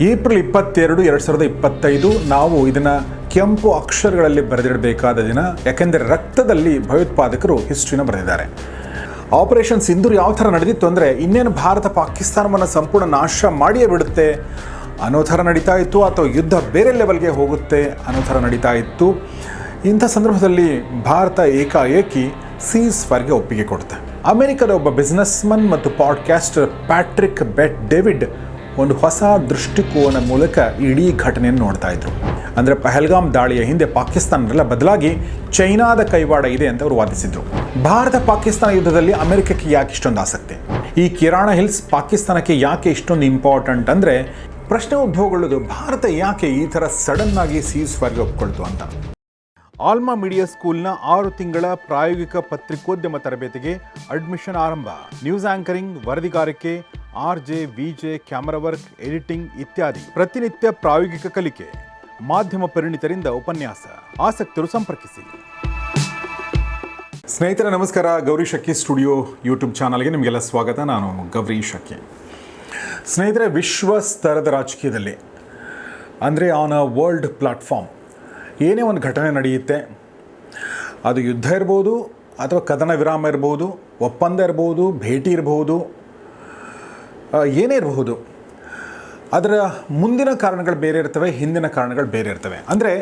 April 22, 2025 ನಾವು ಇದನ್ನು ಕೆಂಪು ಅಕ್ಷರಗಳಲ್ಲಿ ಬರೆದಿಡಬೇಕಾದ ದಿನ. ಯಾಕೆಂದರೆ ರಕ್ತದಲ್ಲಿ ಭಯೋತ್ಪಾದಕರು ಹಿಸ್ಟ್ರಿನ ಬರೆದಿದ್ದಾರೆ. ಆಪರೇಷನ್ ಸಿಂಧೂರ್ ಯಾವ ಥರ ನಡೆದಿತ್ತು ಅಂದರೆ, ಇನ್ನೇನು ಭಾರತ ಪಾಕಿಸ್ತಾನವನ್ನು ಸಂಪೂರ್ಣ ನಾಶ ಮಾಡಿಯೇ ಬಿಡುತ್ತೆ ಅನ್ನೋ ಥರ ನಡೀತಾ ಇತ್ತು, ಅಥವಾ ಯುದ್ಧ ಬೇರೆ ಲೆವೆಲ್ಗೆ ಹೋಗುತ್ತೆ ಅನ್ನೋ ಥರ ನಡೀತಾ ಇತ್ತು. ಇಂಥ ಸಂದರ್ಭದಲ್ಲಿ ಭಾರತ ಏಕಾಏಕಿ ಸೀಸ್ ಫೈರ್ಗೆ ಒಪ್ಪಿಗೆ ಕೊಡುತ್ತೆ. ಅಮೆರಿಕದ ಒಬ್ಬ ಬಿಸ್ನೆಸ್ಮನ್ ಮತ್ತು ಪಾಡ್ಕ್ಯಾಸ್ಟರ್ ಪ್ಯಾಟ್ರಿಕ್ ಬೆಟ್ ಡೇವಿಡ್ ಒಂದು ಹೊಸ ದೃಷ್ಟಿಕೋನ ಮೂಲಕ ಇಡೀ ಘಟನೆಯನ್ನು ನೋಡ್ತಾ ಇದ್ರು. ಅಂದರೆ ಪಹಲ್ಗಾಮ್ ದಾಳಿಯ ಹಿಂದೆ ಪಾಕಿಸ್ತಾನದಲ್ಲ, ಬದಲಾಗಿ ಚೈನಾದ ಕೈವಾಡ ಇದೆ ಅಂತ ಅವರು ವಾದಿಸಿದ್ರು. ಭಾರತ ಪಾಕಿಸ್ತಾನ ಯುದ್ಧದಲ್ಲಿ ಅಮೆರಿಕಕ್ಕೆ ಯಾಕೆ ಇಷ್ಟೊಂದು ಆಸಕ್ತಿ? ಈ ಕಿರಾಣ ಹಿಲ್ಸ್ ಪಾಕಿಸ್ತಾನಕ್ಕೆ ಯಾಕೆ ಇಷ್ಟೊಂದು ಇಂಪಾರ್ಟೆಂಟ್ ಅಂದರೆ, ಪ್ರಶ್ನೆ ಉದ್ಭವಗೊಳ್ಳೋದು ಭಾರತ ಯಾಕೆ ಈ ಥರ ಸಡನ್ ಆಗಿ ಸೀಸ್ ಫೈರ್ಗೆ ಒಪ್ಕೊಳ್ತು ಅಂತ. ಆಲ್ಮಾ ಮೀಡಿಯಾ ಸ್ಕೂಲ್ನ 6 ತಿಂಗಳ ಪ್ರಾಯೋಗಿಕ ಪತ್ರಿಕೋದ್ಯಮ ತರಬೇತಿಗೆ ಅಡ್ಮಿಷನ್ ಆರಂಭ. ನ್ಯೂಸ್ ಆಂಕರಿಂಗ್, ವರದಿಗಾರಿಕೆ, RJ, VJ, camera work, editing ಇತ್ಯಾದಿ ಪ್ರತಿನಿತ್ಯ ಪ್ರಾಯೋಗಿಕ ಕಲಿಕೆ. ಮಾಧ್ಯಮ ಪರಿಣಿತರಿಂದ ಉಪನ್ಯಾಸ. ಆಸಕ್ತರು ಸಂಪರ್ಕಿಸಿ. ಸ್ನೇಹಿತರೆ ನಮಸ್ಕಾರ. ಗೌರಿ ಶಕ್ಕಿ ಸ್ಟುಡಿಯೋ ಯೂಟ್ಯೂಬ್ ಚಾನಲ್ಗೆ ನಿಮಗೆಲ್ಲ ಸ್ವಾಗತ. ನಾನು ಗೌರಿ ಶಕ್ಕಿ. ಸ್ನೇಹಿತರೆ, ವಿಶ್ವ ಸ್ತರದ ರಾಜಕೀಯದಲ್ಲಿ ಅಂದರೆ ಆನ್ ಅ ವರ್ಲ್ಡ್ ಪ್ಲಾಟ್ಫಾರ್ಮ್ ಏನೇ ಒಂದು ಘಟನೆ ನಡೆಯುತ್ತೆ, ಅದು ಯುದ್ಧ ಇರ್ಬೋದು, ಅಥವಾ ಕದನ ವಿರಾಮ ಇರ್ಬೋದು, ಒಪ್ಪಂದ ಇರ್ಬೋದು, ಭೇಟಿ ಇರ್ಬೋದು, ಏನೇ ಇರಬಹುದು, ಅದರ ಮುಂದಿನ ಕಾರಣಗಳು ಬೇರೆ ಇರ್ತವೆ, ಹಿಂದಿನ ಕಾರಣಗಳು ಬೇರೆ ಇರ್ತವೆ. ಅಂದರೆ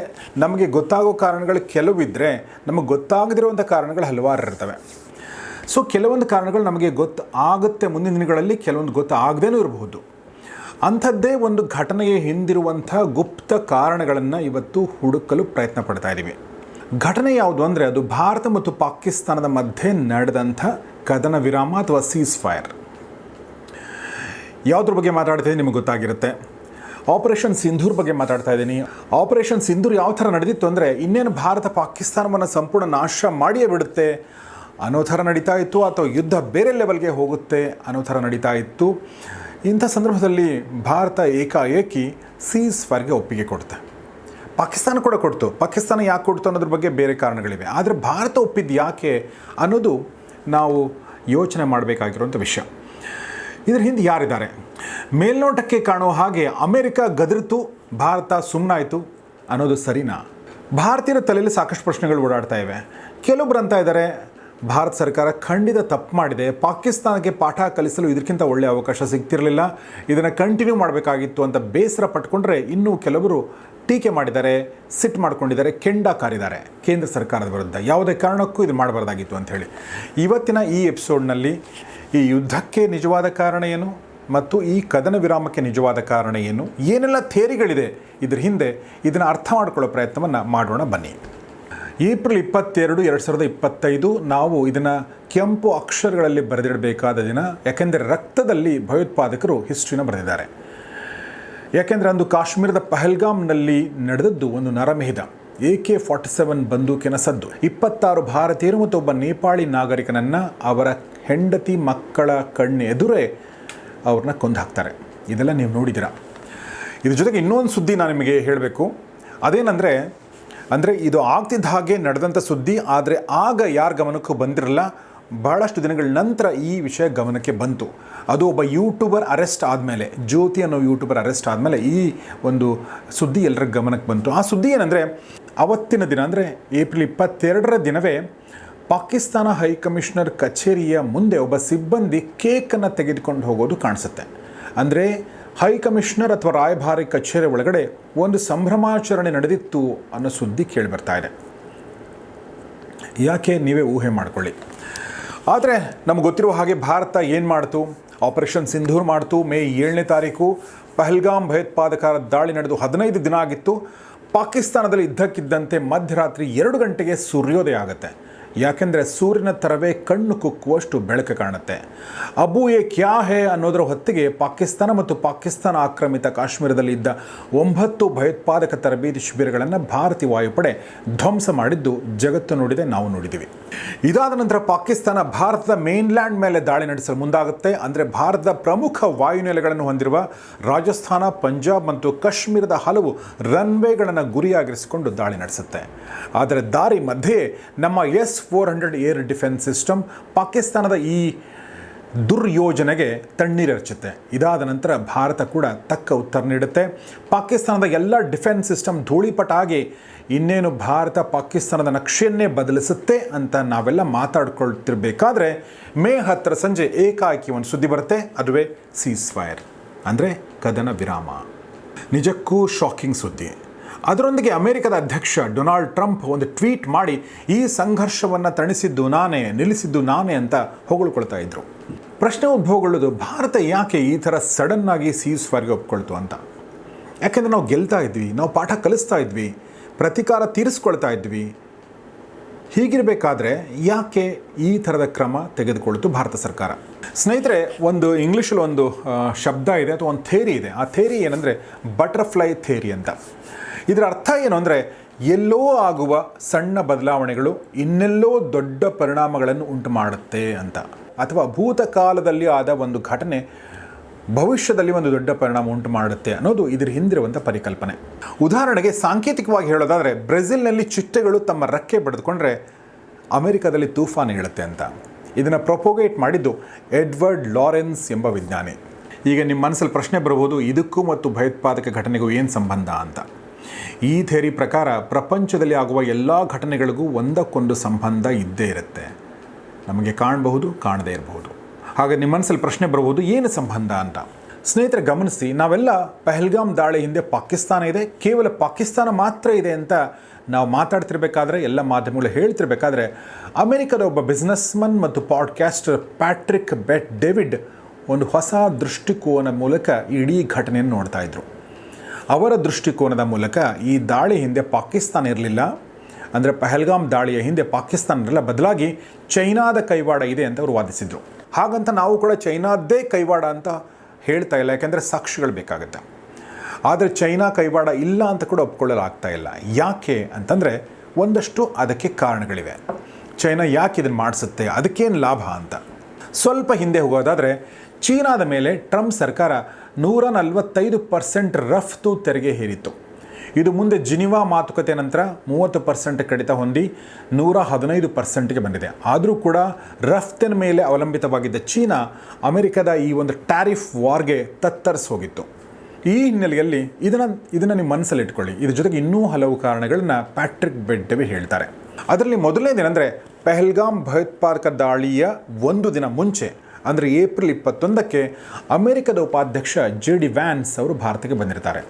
ನಮಗೆ ಗೊತ್ತಾಗೋ ಕಾರಣಗಳು ಕೆಲವಿದ್ದರೆ, ನಮಗೆ ಗೊತ್ತಾಗದಿರುವಂಥ ಕಾರಣಗಳು ಹಲವಾರು ಇರ್ತವೆ. ಸೊ ಕೆಲವೊಂದು ಕಾರಣಗಳು ನಮಗೆ ಗೊತ್ತಾಗುತ್ತೆ ಮುಂದಿನ ದಿನಗಳಲ್ಲಿ, ಕೆಲವೊಂದು ಗೊತ್ತಾಗದೇನೂ ಇರಬಹುದು. ಅಂಥದ್ದೇ ಒಂದು ಘಟನೆಯ ಹಿಂದಿರುವಂಥ ಗುಪ್ತ ಕಾರಣಗಳನ್ನು ಇವತ್ತು ಹುಡುಕಲು ಪ್ರಯತ್ನ ಪಡ್ತಾ ಇದ್ದೀವಿ. ಘಟನೆ ಯಾವುದು ಅಂದರೆ, ಅದು ಭಾರತ ಮತ್ತು ಪಾಕಿಸ್ತಾನದ ಮಧ್ಯೆ ನಡೆದಂಥ ಕದನ ವಿರಾಮ ಅಥವಾ ಸೀಸ್ ಫೈರ್. ಯಾವುದ್ರ ಬಗ್ಗೆ ಮಾತಾಡ್ತಾ ಇದ್ದೀನಿ ನಿಮಗೆ ಗೊತ್ತಾಗಿರುತ್ತೆ. ಆಪರೇಷನ್ ಸಿಂಧೂರ್ ಬಗ್ಗೆ ಮಾತಾಡ್ತಾ ಇದ್ದೀನಿ. ಆಪರೇಷನ್ ಸಿಂಧೂರ್ ಯಾವ ಥರ ನಡೆದಿತ್ತು ಅಂದರೆ, ಇನ್ನೇನು ಭಾರತ ಪಾಕಿಸ್ತಾನವನ್ನು ಸಂಪೂರ್ಣ ನಾಶ ಮಾಡಿಯೇ ಬಿಡುತ್ತೆ ಅನ್ನೋ ಥರ ನಡೀತಾ ಇತ್ತು, ಅಥವಾ ಯುದ್ಧ ಬೇರೆ ಲೆವೆಲ್ಗೆ ಹೋಗುತ್ತೆ ಅನ್ನೋ ಥರ ನಡೀತಾ ಇತ್ತು. ಇಂಥ ಸಂದರ್ಭದಲ್ಲಿ ಭಾರತ ಏಕಾಏಕಿ ಸೀಸ್ ಫೈರ್ಗೆ ಒಪ್ಪಿಗೆ ಕೊಡುತ್ತೆ. ಪಾಕಿಸ್ತಾನ ಕೂಡ ಕೊಡ್ತು. ಪಾಕಿಸ್ತಾನ ಯಾಕೆ ಕೊಡ್ತು ಅನ್ನೋದ್ರ ಬಗ್ಗೆ ಬೇರೆ ಕಾರಣಗಳಿವೆ. ಆದರೆ ಭಾರತ ಒಪ್ಪಿದ್ದು ಯಾಕೆ ಅನ್ನೋದು ನಾವು ಯೋಚನೆ ಮಾಡಬೇಕಾಗಿರುವಂಥ ವಿಷಯ. ಇದರ ಹಿಂದೆ ಯಾರಿದ್ದಾರೆ? ಮೇಲ್ನೋಟಕ್ಕೆ ಕಾಣುವ ಹಾಗೆ ಅಮೆರಿಕ ಗದರಿತು, ಭಾರತ ಸುಮ್ಮನಾಯಿತು ಅನ್ನೋದು ಸರಿನಾ? ಭಾರತೀಯರ ತಲೆಯಲ್ಲಿ ಸಾಕಷ್ಟು ಪ್ರಶ್ನೆಗಳು ಓಡಾಡ್ತಾ ಇವೆ. ಕೆಲವೊಬ್ರು ಅಂತ ಇದ್ದಾರೆ, ಭಾರತ ಸರ್ಕಾರ ಖಂಡಿತ ತಪ್ಪು ಮಾಡಿದೆ, ಪಾಕಿಸ್ತಾನಕ್ಕೆ ಪಾಠ ಕಲಿಸಲು ಇದಕ್ಕಿಂತ ಒಳ್ಳೆಯ ಅವಕಾಶ ಸಿಗ್ತಿರಲಿಲ್ಲ, ಇದನ್ನು ಕಂಟಿನ್ಯೂ ಮಾಡಬೇಕಾಗಿತ್ತು ಅಂತ ಬೇಸರ ಪಟ್ಕೊಂಡ್ರೆ, ಇನ್ನೂ ಕೆಲವರು ಟೀಕೆ ಮಾಡಿದ್ದಾರೆ, ಸಿಟ್ಟು ಮಾಡ್ಕೊಂಡಿದ್ದಾರೆ, ಕೆಂಡ ಕಾರಿದ್ದಾರೆ ಕೇಂದ್ರ ಸರ್ಕಾರದ ವಿರುದ್ಧ. ಯಾವುದೇ ಕಾರಣಕ್ಕೂ ಇದು ಮಾಡಬಾರ್ದಾಗಿತ್ತು ಅಂಥೇಳಿ. ಇವತ್ತಿನ ಈ ಎಪಿಸೋಡ್ನಲ್ಲಿ ಈ ಯುದ್ಧಕ್ಕೆ ನಿಜವಾದ ಕಾರಣ ಏನು ಮತ್ತು ಈ ಕದನ ವಿರಾಮಕ್ಕೆ ನಿಜವಾದ ಕಾರಣ ಏನು, ಏನೆಲ್ಲ ಥಿಯರಿಗಳಿದೆ ಇದ್ರ ಹಿಂದೆ, ಇದನ್ನು ಅರ್ಥ ಮಾಡ್ಕೊಳ್ಳೋ ಪ್ರಯತ್ನವನ್ನು ಮಾಡೋಣ ಬನ್ನಿ. ಏಪ್ರಿಲ್ 22, 2025 ನಾವು ಇದನ್ನು ಕೆಂಪು ಅಕ್ಷರಗಳಲ್ಲಿ ಬರೆದಿಡಬೇಕಾದ ದಿನ. ಯಾಕೆಂದರೆ ರಕ್ತದಲ್ಲಿ ಭಯೋತ್ಪಾದಕರು ಹಿಸ್ಟ್ರಿನ ಬರೆದಿದ್ದಾರೆ. ಯಾಕೆಂದರೆ ಅಂದು ಕಾಶ್ಮೀರದ ಪಹಲ್ಗಾಮ್ನಲ್ಲಿ ನಡೆದದ್ದು ಒಂದು ನರಮೇಧ. AK-47 ಬಂದೂಕಿನ ಸದ್ದು. 26 ಭಾರತೀಯರು ಮತ್ತು ಒಬ್ಬ ನೇಪಾಳಿ ನಾಗರಿಕನನ್ನು ಅವರ ಹೆಂಡತಿ ಮಕ್ಕಳ ಎದುರೇ ಅವ್ರನ್ನ ಕೊಂದು ಹಾಕ್ತಾರೆ. ಇದೆಲ್ಲ ನೀವು ನೋಡಿದ್ದೀರಾ. ಇದ್ರ ಜೊತೆಗೆ ಇನ್ನೊಂದು ಸುದ್ದಿ ನಾನು ನಿಮಗೆ ಹೇಳಬೇಕು. ಅದೇನೆಂದರೆ, ಇದು ಆಗ್ತಿದ್ದ ಹಾಗೆ ನಡೆದಂಥ ಸುದ್ದಿ, ಆದರೆ ಆಗ ಯಾರ ಗಮನಕ್ಕೂ ಬಂದಿರಲ್ಲ. ಬಹಳಷ್ಟು ದಿನಗಳ ನಂತರ ಈ ವಿಷಯ ಗಮನಕ್ಕೆ ಬಂತು. ಅದು ಒಬ್ಬ ಯೂಟ್ಯೂಬರ್ ಅರೆಸ್ಟ್ ಆದಮೇಲೆ, ಜ್ಯೋತಿ ಅನ್ನೋ ಯೂಟ್ಯೂಬರ್ ಅರೆಸ್ಟ್ ಆದಮೇಲೆ ಈ ಒಂದು ಸುದ್ದಿ ಎಲ್ಲರ ಗಮನಕ್ಕೆ ಬಂತು. ಆ ಸುದ್ದಿ ಏನಂದರೆ, ಅವತ್ತಿನ ದಿನ ಅಂದರೆ ಏಪ್ರಿಲ್ 22ರ ದಿನವೇ ಪಾಕಿಸ್ತಾನ ಹೈಕಮಿಷನರ್ ಕಚೇರಿಯ ಮುಂದೆ ಒಬ್ಬ ಸಿಬ್ಬಂದಿ ಕೇಕನ್ನು ತೆಗೆದುಕೊಂಡು ಹೋಗೋದು ಕಾಣಿಸುತ್ತೆ. ಅಂದರೆ ಹೈಕಮಿಷನರ್ ಅಥವಾ ರಾಯಭಾರಿ ಕಚೇರಿ ಒಳಗಡೆ ಒಂದು ಸಂಭ್ರಮಾಚರಣೆ ನಡೆದಿತ್ತು ಅನ್ನೋ ಸುದ್ದಿ ಕೇಳಿ ಬರ್ತಾ ಇದೆ. ಯಾಕೆ ನೀವೇ ಊಹೆ ಮಾಡಿಕೊಳ್ಳಿ. ಆದರೆ ನಮ್ಗೆ ಗೊತ್ತಿರುವ ಹಾಗೆ ಭಾರತ ಏನು ಮಾಡ್ತು? ಆಪರೇಷನ್ ಸಿಂಧೂರ್ ಮಾಡ್ತು. ಮೇ 7ನೇ ತಾರೀಕು ಪಹಲ್ಗಾಮ್ ಭಯೋತ್ಪಾದಕರ ದಾಳಿ ನಡೆದು 15 ದಿನ ಆಗಿತ್ತು. ಪಾಕಿಸ್ತಾನದಲ್ಲಿ ಇದ್ದಕ್ಕಿದ್ದಂತೆ ಮಧ್ಯರಾತ್ರಿ 2 ಗಂಟೆಗೆ ಸೂರ್ಯೋದಯ ಆಗುತ್ತೆ. ಯಾಕೆಂದರೆ ಸೂರ್ಯನ ಥರವೇ ಕಣ್ಣು ಕುಕ್ಕುವಷ್ಟು ಬೆಳಕು ಕಾಣುತ್ತೆ. ಅಬು ಎ ಕ್ಯಾ ಹೇ ಅನ್ನೋದರ ಹೊತ್ತಿಗೆ ಪಾಕಿಸ್ತಾನ ಮತ್ತು ಪಾಕಿಸ್ತಾನ ಆಕ್ರಮಿತ ಕಾಶ್ಮೀರದಲ್ಲಿ ಇದ್ದ 9 ಭಯೋತ್ಪಾದಕ ತರಬೇತಿ ಶಿಬಿರಗಳನ್ನು ಭಾರತೀಯ ವಾಯುಪಡೆ ಧ್ವಂಸ ಮಾಡಿದ್ದು ಜಗತ್ತು ನೋಡಿದೆ, ನಾವು ನೋಡಿದ್ದೀವಿ. ಇದಾದ ನಂತರ ಪಾಕಿಸ್ತಾನ ಭಾರತದ ಮೇನ್ಲ್ಯಾಂಡ್ ಮೇಲೆ ದಾಳಿ ನಡೆಸಲು ಮುಂದಾಗುತ್ತೆ. ಅಂದರೆ ಭಾರತದ ಪ್ರಮುಖ ವಾಯುನೆಲೆಗಳನ್ನು ಹೊಂದಿರುವ ರಾಜಸ್ಥಾನ, ಪಂಜಾಬ್ ಮತ್ತು ಕಾಶ್ಮೀರದ ಹಲವು ರನ್ವೇಗಳನ್ನು ಗುರಿಯಾಗಿರಿಸಿಕೊಂಡು ದಾಳಿ ನಡೆಸುತ್ತೆ. ಆದರೆ ದಾರಿ ಮಧ್ಯೆ ನಮ್ಮ S-400 ಏರ್ ಡಿಫೆನ್ಸ್ ಸಿಸ್ಟಮ್ ಪಾಕಿಸ್ತಾನದ ಈ ದುರ್ಯೋಜನೆಗೆ ತಣ್ಣೀರೆರಚುತ್ತೆ. ಇದಾದ ನಂತರ ಭಾರತ ಕೂಡ ತಕ್ಕ ಉತ್ತರ ನೀಡುತ್ತೆ. ಪಾಕಿಸ್ತಾನದ ಎಲ್ಲ ಡಿಫೆನ್ಸ್ ಸಿಸ್ಟಮ್ ಧೂಳಿಪಟಾಗಿ ಇನ್ನೇನು ಭಾರತ ಪಾಕಿಸ್ತಾನದ ನಕ್ಷೆಯನ್ನೇ ಬದಲಿಸುತ್ತೆ ಅಂತ ನಾವೆಲ್ಲ ಮಾತಾಡ್ಕೊಳ್ತಿರ್ಬೇಕಾದ್ರೆ ಮೇ 10 ಸಂಜೆ ಏಕಾಏಕಿ ಒಂದು ಸುದ್ದಿ ಬರುತ್ತೆ. ಅದುವೇ ಸೀಸ್ ಫೈರ್, ಅಂದರೆ ಕದನ ವಿರಾಮ. ನಿಜಕ್ಕೂ ಶಾಕಿಂಗ್ ಸುದ್ದಿ. ಅದರೊಂದಿಗೆ ಅಮೆರಿಕದ ಅಧ್ಯಕ್ಷ ಡೊನಾಲ್ಡ್ ಟ್ರಂಪ್ ಒಂದು ಟ್ವೀಟ್ ಮಾಡಿ ಈ ಸಂಘರ್ಷವನ್ನು ತಣಿಸಿದ್ದು ನಾನೇ, ನಿಲ್ಲಿಸಿದ್ದು ನಾನೇ ಅಂತ ಹೊಗಳ್ಕೊಳ್ತಾ ಇದ್ರು. ಪ್ರಶ್ನೆ ಉದ್ಭವಗೊಳ್ಳೋದು, ಭಾರತ ಯಾಕೆ ಈ ಥರ ಸಡನ್ನಾಗಿ ಸೀಸ್ ಫೈರ್ಗೆ ಒಪ್ಕೊಳ್ತು ಅಂತ. ಯಾಕೆಂದರೆ ನಾವು ಗೆಲ್ತಾ ಇದ್ವಿ, ನಾವು ಪಾಠ ಕಲಿಸ್ತಾ ಇದ್ವಿ, ಪ್ರತೀಕಾರ ತೀರಿಸ್ಕೊಳ್ತಾ ಇದ್ವಿ. ಹೀಗಿರಬೇಕಾದ್ರೆ ಯಾಕೆ ಈ ಥರದ ಕ್ರಮ ತೆಗೆದುಕೊಳ್ತು ಭಾರತ ಸರ್ಕಾರ? ಸ್ನೇಹಿತರೆ, ಒಂದು ಇಂಗ್ಲೀಷಲ್ಲಿ ಒಂದು ಶಬ್ದ ಇದೆ ಅಥವಾ ಒಂದು ಥೇರಿ ಇದೆ. ಆ ಥೇರಿ ಏನಂದರೆ ಬಟರ್ಫ್ಲೈ ಥೇರಿ ಅಂತ. ಇದರ ಅರ್ಥ ಏನು ಅಂದರೆ, ಎಲ್ಲೋ ಆಗುವ ಸಣ್ಣ ಬದಲಾವಣೆಗಳು ಇನ್ನೆಲ್ಲೋ ದೊಡ್ಡ ಪರಿಣಾಮಗಳನ್ನು ಉಂಟು ಮಾಡುತ್ತೆ ಅಂತ, ಅಥವಾ ಭೂತಕಾಲದಲ್ಲಿ ಆದ ಒಂದು ಘಟನೆ ಭವಿಷ್ಯದಲ್ಲಿ ಒಂದು ದೊಡ್ಡ ಪರಿಣಾಮ ಉಂಟು ಮಾಡುತ್ತೆ ಅನ್ನೋದು ಇದರ ಹಿಂದಿರುವಂಥ ಪರಿಕಲ್ಪನೆ. ಉದಾಹರಣೆಗೆ ಸಾಂಕೇತಿಕವಾಗಿ ಹೇಳೋದಾದರೆ, ಬ್ರೆಜಿಲ್ನಲ್ಲಿ ಚಿಟ್ಟೆಗಳು ತಮ್ಮ ರೆಕ್ಕೆ ಬಡಿದುಕೊಂಡ್ರೆ ಅಮೆರಿಕದಲ್ಲಿ ತೂಫಾನು ಹೇಳುತ್ತೆ ಅಂತ. ಇದನ್ನು ಪ್ರೊಪೋಗೇಟ್ ಮಾಡಿದ್ದು ಎಡ್ವರ್ಡ್ ಲಾರೆನ್ಸ್ ಎಂಬ ವಿಜ್ಞಾನಿ. ಈಗ ನಿಮ್ಮ ಮನಸ್ಸಲ್ಲಿ ಪ್ರಶ್ನೆ ಬರ್ಬೋದು, ಇದಕ್ಕೂ ಮತ್ತು ಭಯೋತ್ಪಾದಕ ಘಟನೆಗೂ ಏನು ಸಂಬಂಧ ಅಂತ. ಈ ಥಿಯರಿ ಪ್ರಕಾರ ಪ್ರಪಂಚದಲ್ಲಿ ಆಗುವ ಎಲ್ಲ ಘಟನೆಗಳಿಗೂ ಒಂದಕ್ಕೊಂದು ಸಂಬಂಧ ಇದ್ದೇ ಇರುತ್ತೆ. ನಮಗೆ ಕಾಣಬಹುದು, ಕಾಣದೇ ಇರಬಹುದು. ಹಾಗೆ ನಿಮ್ಮ ಮನಸ್ಸಲ್ಲಿ ಪ್ರಶ್ನೆ ಬರ್ಬೋದು, ಏನು ಸಂಬಂಧ ಅಂತ. ಸ್ನೇಹಿತರೆ ಗಮನಿಸಿ, ನಾವೆಲ್ಲ ಪಹಲ್ಗಾಮ್ ದಾಳಿ ಹಿಂದೆ ಪಾಕಿಸ್ತಾನ ಇದೆ, ಕೇವಲ ಪಾಕಿಸ್ತಾನ ಮಾತ್ರ ಇದೆ ಅಂತ ನಾವು ಮಾತಾಡ್ತಿರ್ಬೇಕಾದ್ರೆ, ಎಲ್ಲ ಮಾಧ್ಯಮಗಳು ಹೇಳ್ತಿರ್ಬೇಕಾದ್ರೆ, ಅಮೆರಿಕದ ಒಬ್ಬ ಬಿಸ್ನೆಸ್ಮನ್ ಮತ್ತು ಪಾಡ್ಕ್ಯಾಸ್ಟರ್ ಪ್ಯಾಟ್ರಿಕ್ ಬೆಟ್ ಡೇವಿಡ್ ಒಂದು ಹೊಸ ದೃಷ್ಟಿಕೋನ ಮೂಲಕ ಇಡೀ ಘಟನೆಯನ್ನು ನೋಡ್ತಾ ಇದ್ರು. ಅವರ ದೃಷ್ಟಿಕೋನದ ಮೂಲಕ ಈ ದಾಳಿ ಹಿಂದೆ ಪಾಕಿಸ್ತಾನ ಇರಲಿಲ್ಲ, ಅಂದರೆ ಪಹಲ್ಗಾಮ್ ದಾಳಿಯ ಹಿಂದೆ ಪಾಕಿಸ್ತಾನ ಇರಲಿಲ್ಲ, ಬದಲಾಗಿ ಚೈನಾದ ಕೈವಾಡ ಇದೆ ಅಂತ ಅವರು ವಾದಿಸಿದರು. ಹಾಗಂತ ನಾವು ಕೂಡ ಚೈನಾದ್ದೇ ಕೈವಾಡ ಅಂತ ಹೇಳ್ತಾ ಇಲ್ಲ, ಯಾಕೆಂದರೆ ಸಾಕ್ಷಿಗಳು ಬೇಕಾಗುತ್ತೆ. ಆದರೆ ಚೈನಾ ಕೈವಾಡ ಇಲ್ಲ ಅಂತ ಕೂಡ ಒಪ್ಕೊಳ್ಳಲಾಗ್ತಾ ಇಲ್ಲ. ಯಾಕೆ ಅಂತಂದರೆ ಒಂದಷ್ಟು ಅದಕ್ಕೆ ಕಾರಣಗಳಿವೆ. ಚೈನಾ ಯಾಕೆ ಇದನ್ನು ಮಾಡಿಸುತ್ತೆ, ಅದಕ್ಕೇನು ಲಾಭ ಅಂತ. ಸ್ವಲ್ಪ ಹಿಂದೆ ಹೋಗೋದಾದರೆ, ಚೀನಾದ ಮೇಲೆ ಟ್ರಂಪ್ ಸರ್ಕಾರ 145% ರಫ್ತು ತೆರಿಗೆ ಹೇರಿತ್ತು. ಇದು ಮುಂದೆ ಜಿನಿವಾ ಮಾತುಕತೆ ನಂತರ 30% ಕಡಿತ ಹೊಂದಿ 115%ಗೆ ಬಂದಿದೆ. ಆದರೂ ಕೂಡ ರಫ್ತಿನ ಮೇಲೆ ಅವಲಂಬಿತವಾಗಿದ್ದ ಚೀನಾ ಅಮೆರಿಕದ ಈ ಒಂದು ಟ್ಯಾರಿಫ್ ವಾರ್ಗೆ ತತ್ತರಿಸಿ ಹೋಗಿತ್ತು. ಈ ಹಿನ್ನೆಲೆಯಲ್ಲಿ ಇದನ್ನು ನಿಮ್ಮ ಮನಸ್ಸಲ್ಲಿ ಇಟ್ಕೊಳ್ಳಿ. ಇದ್ರ ಜೊತೆಗೆ ಇನ್ನೂ ಹಲವು ಕಾರಣಗಳನ್ನ ಪ್ಯಾಟ್ರಿಕ್ ಬೆಟ್ ಡೇವಿಡ್ ಹೇಳ್ತಾರೆ. ಅದರಲ್ಲಿ ಮೊದಲನೇದೇನೆಂದರೆ, ಪಹಲ್ಗಾಮ್ ಭಯೋತ್ಪಾದಕ ದಾಳಿಯ ಒಂದು ದಿನ ಮುಂಚೆ, ಅಂದರೆ ಏಪ್ರಿಲ್ 21ಕ್ಕೆ ಅಮೆರಿಕದ ಉಪಾಧ್ಯಕ್ಷ JD ವ್ಯಾನ್ಸ್ ಅವರು ಭಾರತಕ್ಕೆ ಬಂದಿರ್ತಾರೆ.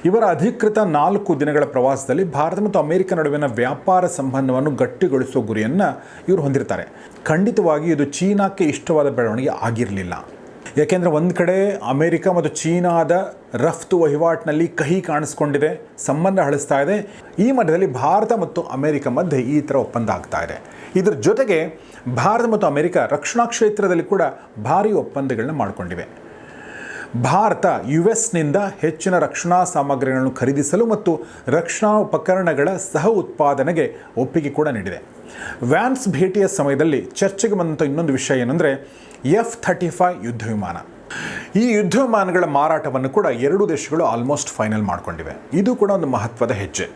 ಇವರ ಅಧಿಕೃತ 4 ದಿನಗಳ ಪ್ರವಾಸದಲ್ಲಿ ಭಾರತ ಮತ್ತು ಅಮೆರಿಕ ನಡುವಿನ ವ್ಯಾಪಾರ ಸಂಬಂಧವನ್ನು ಗಟ್ಟಿಗೊಳಿಸುವ ಗುರಿಯನ್ನು ಇವರು ಹೊಂದಿರ್ತಾರೆ. ಖಂಡಿತವಾಗಿ ಇದು ಚೀನಾಕ್ಕೆ ಇಷ್ಟವಾದ ಬೆಳವಣಿಗೆ ಆಗಿರಲಿಲ್ಲ. ಯಾಕೆಂದರೆ ಒಂದು ಕಡೆ ಅಮೆರಿಕ ಮತ್ತು ಚೀನಾದ ರಫ್ತು ವಹಿವಾಟಿನಲ್ಲಿ ಕಹಿ ಕಾಣಿಸ್ಕೊಂಡಿದೆ, ಸಂಬಂಧ ಹಳಿಸ್ತಾ ಇದೆ. ಈ ಮಧ್ಯದಲ್ಲಿ ಭಾರತ ಮತ್ತು ಅಮೆರಿಕ ಮಧ್ಯೆ ಈ ಥರ ಒಪ್ಪಂದ ಆಗ್ತಾ ಇದೆ. ಇದರ ಜೊತೆಗೆ ಭಾರತ ಮತ್ತು ಅಮೆರಿಕ ರಕ್ಷಣಾ ಕ್ಷೇತ್ರದಲ್ಲಿ ಕೂಡ ಭಾರಿ ಒಪ್ಪಂದಗಳನ್ನ ಮಾಡಿಕೊಂಡಿವೆ. ಭಾರತ US-ನಿಂದ ಹೆಚ್ಚಿನ ರಕ್ಷಣಾ ಸಾಮಗ್ರಿಗಳನ್ನು ಖರೀದಿಸಲು ಮತ್ತು ರಕ್ಷಣಾ ಉಪಕರಣಗಳ ಸಹ ಉತ್ಪಾದನೆಗೆ ಒಪ್ಪಿಗೆ ಕೂಡ ನೀಡಿದೆ. ವ್ಯಾನ್ಸ್ ಭೇಟಿಯ ಸಮಯದಲ್ಲಿ ಚರ್ಚೆಗೆ ಬಂದಂಥ ಇನ್ನೊಂದು ವಿಷಯ ಏನಂದರೆ F-35 ಯುದ್ಧ ವಿಮಾನ. ಈ ಯುದ್ಧ ವಿಮಾನಗಳ ಮಾರಾಟವನ್ನು ಕೂಡ ಎರಡೂ ದೇಶಗಳು ಆಲ್ಮೋಸ್ಟ್ ಫೈನಲ್ ಮಾಡಿಕೊಂಡಿವೆ. ಇದು ಕೂಡ ಒಂದು ಮಹತ್ವದ ಹೆಜ್ಜೆ.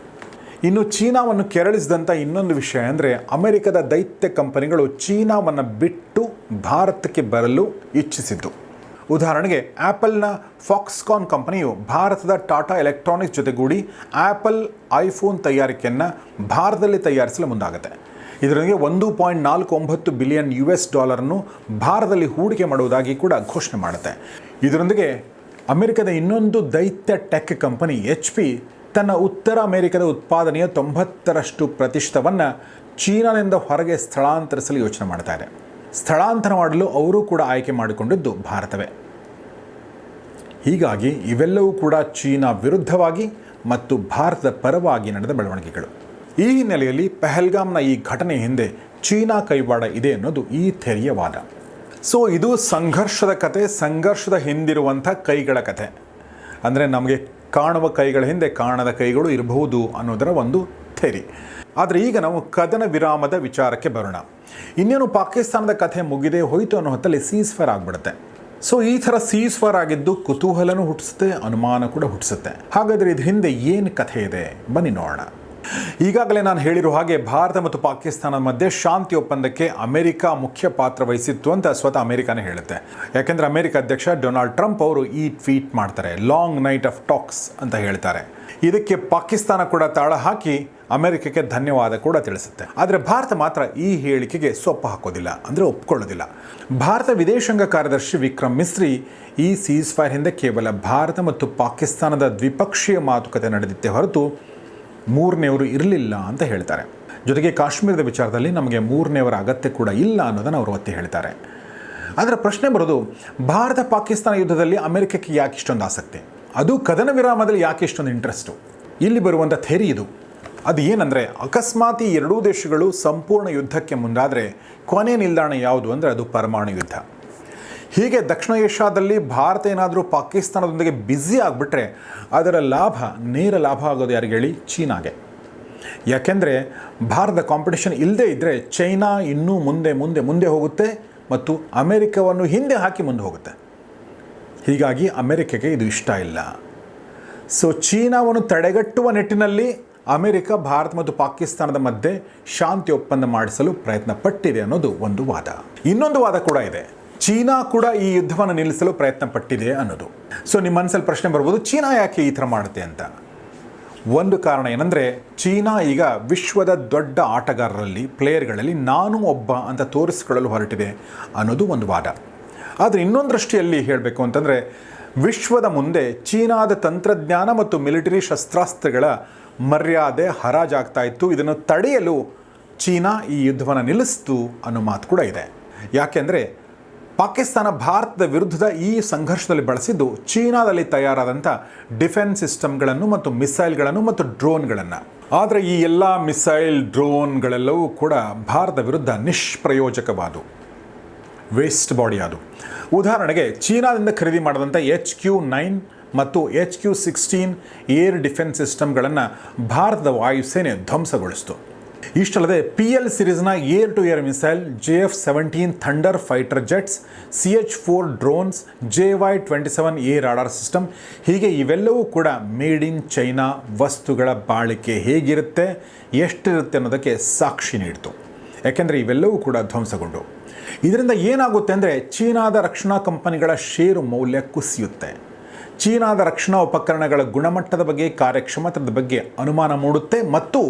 ಇನ್ನು ಚೀನಾವನ್ನು ಕೆರಳಿಸಿದಂಥ ಇನ್ನೊಂದು ವಿಷಯ ಅಂದರೆ, ಅಮೆರಿಕದ ದೈತ್ಯ ಕಂಪನಿಗಳು ಚೀನಾವನ್ನು ಬಿಟ್ಟು ಭಾರತಕ್ಕೆ ಬರಲು ಇಚ್ಛಿಸಿದ್ದು. ಉದಾಹರಣೆಗೆ, ಆ್ಯಪಲ್ನ ಫಾಕ್ಸ್ಕಾನ್ ಕಂಪನಿಯು ಭಾರತದ ಟಾಟಾ ಎಲೆಕ್ಟ್ರಾನಿಕ್ಸ್ ಜೊತೆಗೂಡಿ ಆ್ಯಪಲ್ ಐಫೋನ್ ತಯಾರಿಕೆಯನ್ನು ಭಾರತದಲ್ಲಿ ತಯಾರಿಸಲು ಮುಂದಾಗುತ್ತೆ. ಇದರೊಂದಿಗೆ $1.49 ಬಿಲಿಯನ್ ಭಾರತದಲ್ಲಿ ಹೂಡಿಕೆ ಮಾಡುವುದಾಗಿ ಕೂಡ ಘೋಷಣೆ ಮಾಡುತ್ತೆ. ಇದರೊಂದಿಗೆ ಅಮೆರಿಕದ ಇನ್ನೊಂದು ದೈತ್ಯ ಟೆಕ್ ಕಂಪನಿ HP ತನ್ನ ಉತ್ತರ ಅಮೆರಿಕದ ಉತ್ಪಾದನೆಯ 90% ಚೀನಾನಿಂದ ಹೊರಗೆ ಸ್ಥಳಾಂತರಿಸಲು ಯೋಚನೆ ಮಾಡ್ತಾ ಇದೆ. ಸ್ಥಳಾಂತರ ಮಾಡಲು ಅವರು ಕೂಡ ಆಯ್ಕೆ ಮಾಡಿಕೊಂಡಿದ್ದು ಭಾರತವೇ. ಹೀಗಾಗಿ ಇವೆಲ್ಲವೂ ಕೂಡ ಚೀನಾ ವಿರುದ್ಧವಾಗಿ ಮತ್ತು ಭಾರತದ ಪರವಾಗಿ ನಡೆದ ಬೆಳವಣಿಗೆಗಳು. ಈ ಹಿನ್ನೆಲೆಯಲ್ಲಿ ಪಹಲ್ಗಾಮ್ನ ಈ ಘಟನೆ ಹಿಂದೆ ಚೀನಾ ಕೈವಾಡ ಇದೆ ಅನ್ನೋದು ಈ ಥೆರಿಯ ವಾದ. ಸೊ ಇದು ಸಂಘರ್ಷದ ಕತೆ, ಸಂಘರ್ಷದ ಹಿಂದಿರುವಂಥ ಕೈಗಳ ಕತೆ. ಅಂದರೆ ನಮಗೆ ಕಾಣುವ ಕೈಗಳ ಹಿಂದೆ ಕಾಣದ ಕೈಗಳು ಇರಬಹುದು ಅನ್ನೋದರ ಒಂದು ಥೆರಿ. ಆದರೆ ಈಗ ನಾವು ಕದನ ವಿರಾಮದ ವಿಚಾರಕ್ಕೆ ಬರೋಣ. ಇನ್ನೇನು ಪಾಕಿಸ್ತಾನದ ಕಥೆ ಮುಗಿದೇ ಹೋಯಿತು ಅನ್ನೋ ಹೊತ್ತಲ್ಲಿ ಸೀಸ್ ಫೈರ್ ಆಗಿಬಿಡುತ್ತೆ. ಸೊ ಈ ಥರ ಸೀಸ್ ಫೈರ್ ಆಗಿದ್ದು ಕುತೂಹಲನೂ ಹುಟ್ಟಿಸುತ್ತೆ, ಅನುಮಾನ ಕೂಡ ಹುಟ್ಟಿಸುತ್ತೆ. ಹಾಗಾದರೆ ಇದ್ರ ಹಿಂದೆ ಏನು ಕಥೆ ಇದೆ, ಬನ್ನಿ ನೋಡೋಣ. ಈಗಾಗಲೇ ನಾನು ಹೇಳಿರುವ ಹಾಗೆ ಭಾರತ ಮತ್ತು ಪಾಕಿಸ್ತಾನದ ಮಧ್ಯೆ ಶಾಂತಿ ಒಪ್ಪಂದಕ್ಕೆ ಅಮೆರಿಕ ಮುಖ್ಯ ಪಾತ್ರ ವಹಿಸಿತ್ತು ಅಂತ ಸ್ವತಃ ಅಮೆರಿಕನೇ ಹೇಳುತ್ತೆ. ಯಾಕೆಂದರೆ ಅಮೆರಿಕ ಅಧ್ಯಕ್ಷ ಡೊನಾಲ್ಡ್ ಟ್ರಂಪ್ ಅವರು ಈ ಟ್ವೀಟ್ ಮಾಡ್ತಾರೆ, ಲಾಂಗ್ ನೈಟ್ ಆಫ್ ಟಾಕ್ಸ್ ಅಂತ ಹೇಳ್ತಾರೆ. ಇದಕ್ಕೆ ಪಾಕಿಸ್ತಾನ ಕೂಡ ತಾಳ ಹಾಕಿ ಅಮೆರಿಕಕ್ಕೆ ಧನ್ಯವಾದ ಕೂಡ ತಿಳಿಸುತ್ತೆ. ಆದರೆ ಭಾರತ ಮಾತ್ರ ಈ ಹೇಳಿಕೆಗೆ ಸೊಪ್ಪು ಹಾಕೋದಿಲ್ಲ, ಅಂದರೆ ಒಪ್ಕೊಳ್ಳೋದಿಲ್ಲ. ಭಾರತ ವಿದೇಶಾಂಗ ಕಾರ್ಯದರ್ಶಿ ವಿಕ್ರಮ್ ಮಿಸ್ರಿ ಈ ಸೀಸ್ ಫೈರ್ ಹಿಂದೆ ಕೇವಲ ಭಾರತ ಮತ್ತು ಪಾಕಿಸ್ತಾನದ ದ್ವಿಪಕ್ಷೀಯ ಮಾತುಕತೆ ನಡೆದಿತ್ತೆ ಹೊರತು ಮೂರನೆಯವರು ಇರಲಿಲ್ಲ ಅಂತ ಹೇಳ್ತಾರೆ. ಜೊತೆಗೆ ಕಾಶ್ಮೀರದ ವಿಚಾರದಲ್ಲಿ ನಮಗೆ ಮೂರನೆಯವರ ಅಗತ್ಯ ಕೂಡ ಇಲ್ಲ ಅನ್ನೋದನ್ನು ಅವರು ಒತ್ತಿ ಹೇಳ್ತಾರೆ. ಆದರೆ ಪ್ರಶ್ನೆ ಬರೋದು, ಭಾರತ ಪಾಕಿಸ್ತಾನ ಯುದ್ಧದಲ್ಲಿ ಅಮೆರಿಕಕ್ಕೆ ಯಾಕೆ ಇಷ್ಟೊಂದು ಆಸಕ್ತಿ, ಅದು ಕದನ ವಿರಾಮದಲ್ಲಿ ಯಾಕೆ ಇಷ್ಟೊಂದು ಇಂಟ್ರೆಸ್ಟು? ಇಲ್ಲಿ ಬರುವಂಥ ಥೇರಿ ಇದು. ಅದು ಏನಂದರೆ, ಅಕಸ್ಮಾತ್ ಈ ಎರಡೂ ದೇಶಗಳು ಸಂಪೂರ್ಣ ಯುದ್ಧಕ್ಕೆ ಮುಂದಾದರೆ ಕೊನೆ ನಿಲ್ದಾಣ ಯಾವುದು ಅಂದರೆ ಅದು ಪರಮಾಣು ಯುದ್ಧ. ಹೀಗೆ ದಕ್ಷಿಣ ಏಷ್ಯಾದಲ್ಲಿ ಭಾರತ ಏನಾದರೂ ಪಾಕಿಸ್ತಾನದೊಂದಿಗೆ ಬ್ಯುಸಿ ಆಗಿಬಿಟ್ರೆ ಅದರ ಲಾಭ, ನೇರ ಲಾಭ ಆಗೋದು ಯಾರಿಗೆ ಹೇಳಿ? ಚೀನಾಗೆ. ಯಾಕೆಂದರೆ ಭಾರತದ ಕಾಂಪಿಟೇಷನ್ ಇಲ್ಲದೇ ಇದ್ದರೆ ಚೈನಾ ಇನ್ನೂ ಮುಂದೆ ಮುಂದೆ ಮುಂದೆ ಹೋಗುತ್ತೆ ಮತ್ತು ಅಮೆರಿಕವನ್ನು ಹಿಂದೆ ಹಾಕಿ ಮುಂದೆ ಹೋಗುತ್ತೆ. ಹೀಗಾಗಿ ಅಮೆರಿಕಕ್ಕೆ ಇದು ಇಷ್ಟ ಇಲ್ಲ. ಸೊ ಚೀನಾವನ್ನು ತಡೆಗಟ್ಟುವ ನಿಟ್ಟಿನಲ್ಲಿ ಅಮೆರಿಕ ಭಾರತ ಮತ್ತು ಪಾಕಿಸ್ತಾನದ ಮಧ್ಯೆ ಶಾಂತಿ ಒಪ್ಪಂದ ಮಾಡಿಸಲು ಪ್ರಯತ್ನ ಪಟ್ಟಿದೆ ಅನ್ನೋದು ಒಂದು ವಾದ. ಇನ್ನೊಂದು ವಾದ ಕೂಡ ಇದೆ, ಚೀನಾ ಕೂಡ ಈ ಯುದ್ಧವನ್ನು ನಿಲ್ಲಿಸಲು ಪ್ರಯತ್ನ ಪಟ್ಟಿದೆ ಅನ್ನೋದು. ಸೊ ನಿಮ್ಮ ಮನಸ್ಸಲ್ಲಿ ಪ್ರಶ್ನೆ ಬರ್ಬೋದು, ಚೀನಾ ಯಾಕೆ ಈ ಥರ ಮಾಡುತ್ತೆ ಅಂತ. ಒಂದು ಕಾರಣ ಏನಂದರೆ, ಚೀನಾ ಈಗ ವಿಶ್ವದ ದೊಡ್ಡ ಆಟಗಾರರಲ್ಲಿ, ಪ್ಲೇಯರ್ಗಳಲ್ಲಿ ನಾನು ಒಬ್ಬ ಅಂತ ತೋರಿಸಿಕೊಳ್ಳಲು ಹೊರಟಿದೆ ಅನ್ನೋದು ಒಂದು ವಾದ. ಆದರೆ ಇನ್ನೊಂದು ದೃಷ್ಟಿಯಲ್ಲಿ ಹೇಳಬೇಕು ಅಂತಂದರೆ, ವಿಶ್ವದ ಮುಂದೆ ಚೀನಾದ ತಂತ್ರಜ್ಞಾನ ಮತ್ತು ಮಿಲಿಟರಿ ಶಸ್ತ್ರಾಸ್ತ್ರಗಳ ಮರ್ಯಾದೆ ಹರಾಜಾಗ್ತಾ ಇತ್ತು. ಇದನ್ನು ತಡೆಯಲು ಚೀನಾ ಈ ಯುದ್ಧವನ್ನು ನಿಲ್ಲಿಸ್ತು ಅನ್ನೋ ಮಾತು ಕೂಡ ಇದೆ. ಯಾಕೆಂದರೆ ಪಾಕಿಸ್ತಾನ ಭಾರತದ ವಿರುದ್ಧದ ಈ ಸಂಘರ್ಷದಲ್ಲಿ ಬಳಸಿದ್ದು ಚೀನಾದಲ್ಲಿ ತಯಾರಾದಂಥ ಡಿಫೆನ್ಸ್ ಸಿಸ್ಟಮ್ಗಳನ್ನು ಮತ್ತು ಮಿಸೈಲ್ಗಳನ್ನು ಮತ್ತು ಡ್ರೋನ್ಗಳನ್ನು. ಆದರೆ ಈ ಎಲ್ಲ ಮಿಸೈಲ್, ಡ್ರೋನ್ಗಳೆಲ್ಲವೂ ಕೂಡ ಭಾರತದ ವಿರುದ್ಧ ನಿಷ್ಪ್ರಯೋಜಕವಾದವು, ವೇಸ್ಟ್ ಬಾಡಿ ಅದು. ಉದಾಹರಣೆಗೆ ಚೀನಾದಿಂದ ಖರೀದಿ ಮಾಡಿದಂಥ HQ-9 ಮತ್ತು HQ-16 ಏರ್ ಡಿಫೆನ್ಸ್ ಸಿಸ್ಟಮ್ಗಳನ್ನು ಭಾರತದ ವಾಯುಸೇನೆ ಧ್ವಂಸಗೊಳಿಸಿತು. ಇಷ್ಟಲ್ಲದೆ PL ಸಿರೀಸ್ನ air to air missile, JF-17 thunder fighter jets, CH-4 drones, JY-27 A radar system, ಹೀಗೆ ಇವೆಲ್ಲವೂ ಕೂಡ ಮೇಡ್ ಇನ್ ಚೈನಾ ವಸ್ತುಗಳ ಬಾಳಿಕೆ ಹೇಗಿರುತ್ತೆ, ಎಷ್ಟಿರುತ್ತೆ ಅನ್ನೋದಕ್ಕೆ ಸಾಕ್ಷಿ ನೀಡಿತು. ಯಾಕೆಂದರೆ ಇವೆಲ್ಲವೂ ಕೂಡ ಧ್ವಂಸಗೊಂಡು. ಇದರಿಂದ ಏನಾಗುತ್ತೆ ಅಂದರೆ, ಚೀನಾದ ರಕ್ಷಣಾ ಕಂಪನಿಗಳ ಷೇರು ಮೌಲ್ಯ ಕುಸಿಯುತ್ತೆ. ಚೀನಾದ ರಕ್ಷಣಾ ಉಪಕರಣಗಳ ಗುಣಮಟ್ಟದ ಬಗ್ಗೆ, ಕಾರ್ಯಕ್ಷಮತೆಯ ಬಗ್ಗೆ ಅನುಮಾನ ಮೂಡುತ್ತೆ ಮತ್ತು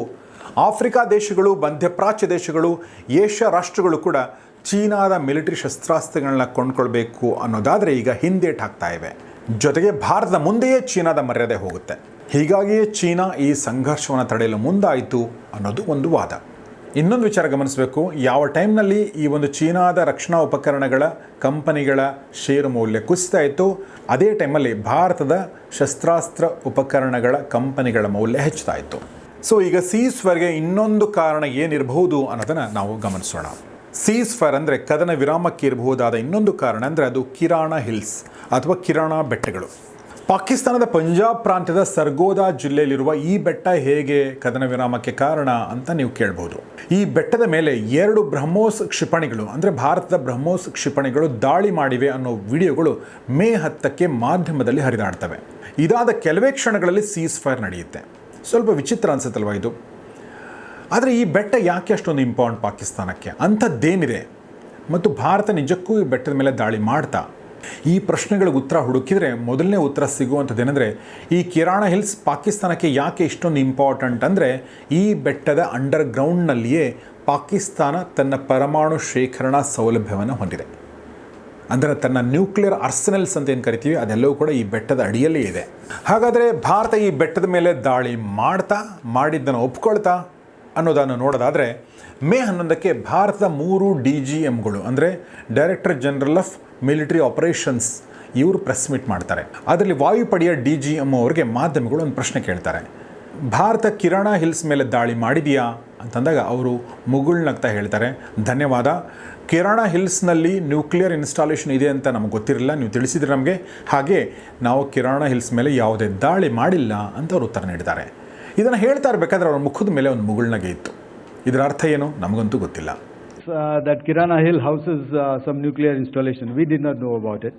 ಆಫ್ರಿಕಾ ದೇಶಗಳು, ಮಧ್ಯಪ್ರಾಚ್ಯ ದೇಶಗಳು, ಏಷ್ಯಾ ರಾಷ್ಟ್ರಗಳು ಕೂಡ ಚೀನಾದ ಮಿಲಿಟರಿ ಶಸ್ತ್ರಾಸ್ತ್ರಗಳನ್ನ ಕೊಂಡ್ಕೊಳ್ಬೇಕು ಅನ್ನೋದಾದರೆ ಈಗ ಹಿಂದೇಟು ಹಾಕ್ತಾ ಇವೆ. ಜೊತೆಗೆ ಭಾರತದ ಮುಂದೆಯೇ ಚೀನಾದ ಮರ್ಯಾದೆ ಹೋಗುತ್ತೆ. ಹೀಗಾಗಿಯೇ ಚೀನಾ ಈ ಸಂಘರ್ಷವನ್ನು ತಡೆಯಲು ಮುಂದಾಯಿತು ಅನ್ನೋದು ಒಂದು ವಾದ. ಇನ್ನೊಂದು ವಿಚಾರ ಗಮನಿಸಬೇಕು, ಯಾವ ಟೈಮ್ನಲ್ಲಿ ಈ ಒಂದು ಚೀನಾದ ರಕ್ಷಣಾ ಉಪಕರಣಗಳ ಕಂಪನಿಗಳ ಷೇರು ಮೌಲ್ಯ ಕುಸಿತಾ ಇತ್ತು, ಅದೇ ಟೈಮಲ್ಲಿ ಭಾರತದ ಶಸ್ತ್ರಾಸ್ತ್ರ ಉಪಕರಣಗಳ ಕಂಪನಿಗಳ ಮೌಲ್ಯ ಹೆಚ್ಚುತ್ತಾ ಇತ್ತು. ಸೊ ಈಗ ಸೀಸ್ ಫೈರ್ಗೆ ಇನ್ನೊಂದು ಕಾರಣ ಏನಿರಬಹುದು ಅನ್ನೋದನ್ನು ನಾವು ಗಮನಿಸೋಣ. ಸೀಸ್ ಫೈರ್ ಅಂದರೆ ಕದನ ವಿರಾಮಕ್ಕೆ ಇರಬಹುದಾದ ಇನ್ನೊಂದು ಕಾರಣ ಅಂದರೆ ಅದು ಕಿರಾಣ ಹಿಲ್ಸ್ ಅಥವಾ ಕಿರಾಣ ಬೆಟ್ಟಗಳು. ಪಾಕಿಸ್ತಾನದ ಪಂಜಾಬ್ ಪ್ರಾಂತ್ಯದ ಸರ್ಗೋದಾ ಜಿಲ್ಲೆಯಲ್ಲಿರುವ ಈ ಬೆಟ್ಟ ಹೇಗೆ ಕದನ ವಿರಾಮಕ್ಕೆ ಕಾರಣ ಅಂತ ನೀವು ಕೇಳ್ಬೋದು. ಈ ಬೆಟ್ಟದ ಮೇಲೆ 2 ಬ್ರಹ್ಮೋಸ್ ಕ್ಷಿಪಣಿಗಳು ಅಂದರೆ ಭಾರತದ ಬ್ರಹ್ಮೋಸ್ ಕ್ಷಿಪಣಿಗಳು ದಾಳಿ ಮಾಡಿವೆ ಅನ್ನೋ ವಿಡಿಯೋಗಳು ಮೇ 10ಕ್ಕೆ ಮಾಧ್ಯಮದಲ್ಲಿ ಹರಿದಾಡ್ತವೆ. ಇದಾದ ಕೆಲವೇ ಕ್ಷಣಗಳಲ್ಲಿ ಸೀಸ್ ಫೈರ್ ನಡೆಯುತ್ತೆ. ಸ್ವಲ್ಪ ವಿಚಿತ್ರ ಅನ್ಸುತ್ತಲ್ವ ಇದು. ಆದರೆ ಈ ಬೆಟ್ಟ ಯಾಕೆ ಅಷ್ಟೊಂದು ಇಂಪಾರ್ಟೆಂಟ್ ಪಾಕಿಸ್ತಾನಕ್ಕೆ? ಅಂಥದ್ದೇನಿದೆ ಮತ್ತು ಭಾರತ ನಿಜಕ್ಕೂ ಈ ಬೆಟ್ಟದ ಮೇಲೆ ದಾಳಿ ಮಾಡ್ತಾ? ಈ ಪ್ರಶ್ನೆಗಳಿಗೆ ಉತ್ತರ ಹುಡುಕಿದರೆ ಮೊದಲನೇ ಉತ್ತರ ಸಿಗುವಂಥದ್ದೇನೆಂದರೆ, ಈ ಕಿರಾಣ ಹಿಲ್ಸ್ ಪಾಕಿಸ್ತಾನಕ್ಕೆ ಯಾಕೆ ಇಷ್ಟೊಂದು ಇಂಪಾರ್ಟೆಂಟ್ ಅಂದರೆ, ಈ ಬೆಟ್ಟದ ಅಂಡರ್ಗ್ರೌಂಡ್ನಲ್ಲಿಯೇ ಪಾಕಿಸ್ತಾನ ತನ್ನ ಪರಮಾಣು ಶೇಖರಣಾ ಸೌಲಭ್ಯವನ್ನು ಹೊಂದಿದೆ. ಅಂದರೆ ತನ್ನ ನ್ಯೂಕ್ಲಿಯರ್ ಆರ್ಸೆನಲ್ಸ್ ಅಂತ ಏನು ಕರಿತೀವಿ ಅದೆಲ್ಲವೂ ಕೂಡ ಈ ಬೆಟ್ಟದ ಅಡಿಯಲ್ಲೇ ಇದೆ. ಹಾಗಾದರೆ ಭಾರತ ಈ ಬೆಟ್ಟದ ಮೇಲೆ ದಾಳಿ ಮಾಡಿದ್ದನ್ನು ಒಪ್ಕೊಳ್ತಾ ಅನ್ನೋದನ್ನು ನೋಡೋದಾದರೆ, ಮೇ 11ಕ್ಕೆ ಭಾರತದ 3 DGMಗಳು ಅಂದರೆ director general of military operations ಇವರು ಪ್ರೆಸ್ ಮೀಟ್ ಮಾಡ್ತಾರೆ. ಅದರಲ್ಲಿ ವಾಯುಪಡೆಯ DGM ಅವರಿಗೆ ಮಾಧ್ಯಮಗಳು ಒಂದು ಪ್ರಶ್ನೆ ಕೇಳ್ತಾರೆ, ಭಾರತ ಕಿರಾಣ ಹಿಲ್ಸ್ ಮೇಲೆ ದಾಳಿ ಮಾಡಿದೆಯಾ ಅಂತಂದಾಗ ಅವರು ಮುಗುಳ್ನಗ್ತಾ ಹೇಳ್ತಾರೆ, ಧನ್ಯವಾದ, ಕಿರಾಣ ಹಿಲ್ಸ್ನಲ್ಲಿ ನ್ಯೂಕ್ಲಿಯರ್ ಇನ್ಸ್ಟಾಲೇಷನ್ ಇದೆ ಅಂತ ನಮಗೆ ಗೊತ್ತಿರಲಿಲ್ಲ, ನೀವು ತಿಳಿಸಿದ್ರೆ ನಮಗೆ, ಹಾಗೆ ನಾವು ಕಿರಾಣ ಹಿಲ್ಸ್ ಮೇಲೆ ಯಾವುದೇ ದಾಳಿ ಮಾಡಿಲ್ಲ ಅಂತ ಅವರು ಉತ್ತರ ನೀಡಿದ್ದಾರೆ. ಇದನ್ನು ಹೇಳ್ತಾ ಇರಬೇಕಾದ್ರೆ ಅವರ ಮುಖದ ಮೇಲೆ ಒಂದು ಮುಗುಳ್ನಗೆ ಇತ್ತು. ಇದರ ಅರ್ಥ ಏನು ನಮಗಂತೂ ಗೊತ್ತಿಲ್ಲ. That Kirana Hill houses some nuclear installation. We did not know about it.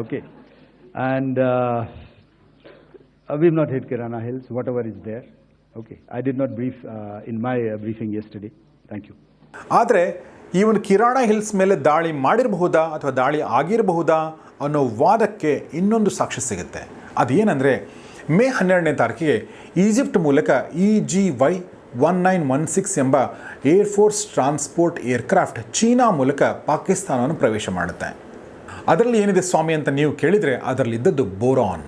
Okay. And we've not hit Kirana Hills, whatever is there. Okay, I did not brief in my briefing yesterday. Thank you. ಆದರೆ ಈ ಒಂದು ಕಿರಾಣ hills ಮೇಲೆ ದಾಳಿ ಮಾಡಿರಬಹುದಾ ಅಥವಾ ದಾಳಿ ಆಗಿರಬಹುದಾ ಅನ್ನೋ ವಾದಕ್ಕೆ ಇನ್ನೊಂದು ಸಾಕ್ಷ್ಯ ಸಿಗುತ್ತೆ. ಅದೇನೆಂದರೆ ಮೇ 12ನೇ ತಾರೀಕಿಗೆ ಈಜಿಪ್ಟ್ ಮೂಲಕ EGY 1916 ಎಂಬ ಏರ್ಫೋರ್ಸ್ ಟ್ರಾನ್ಸ್ಪೋರ್ಟ್ ಏರ್ಕ್ರಾಫ್ಟ್ ಚೀನಾ ಮೂಲಕ ಪಾಕಿಸ್ತಾನವನ್ನು ಪ್ರವೇಶ ಮಾಡುತ್ತೆ. ಅದರಲ್ಲಿ ಏನಿದೆ ಸ್ವಾಮಿ ಅಂತ ನೀವು ಕೇಳಿದರೆ ಅದರಲ್ಲಿದ್ದದ್ದು ಬೋರಾನ್.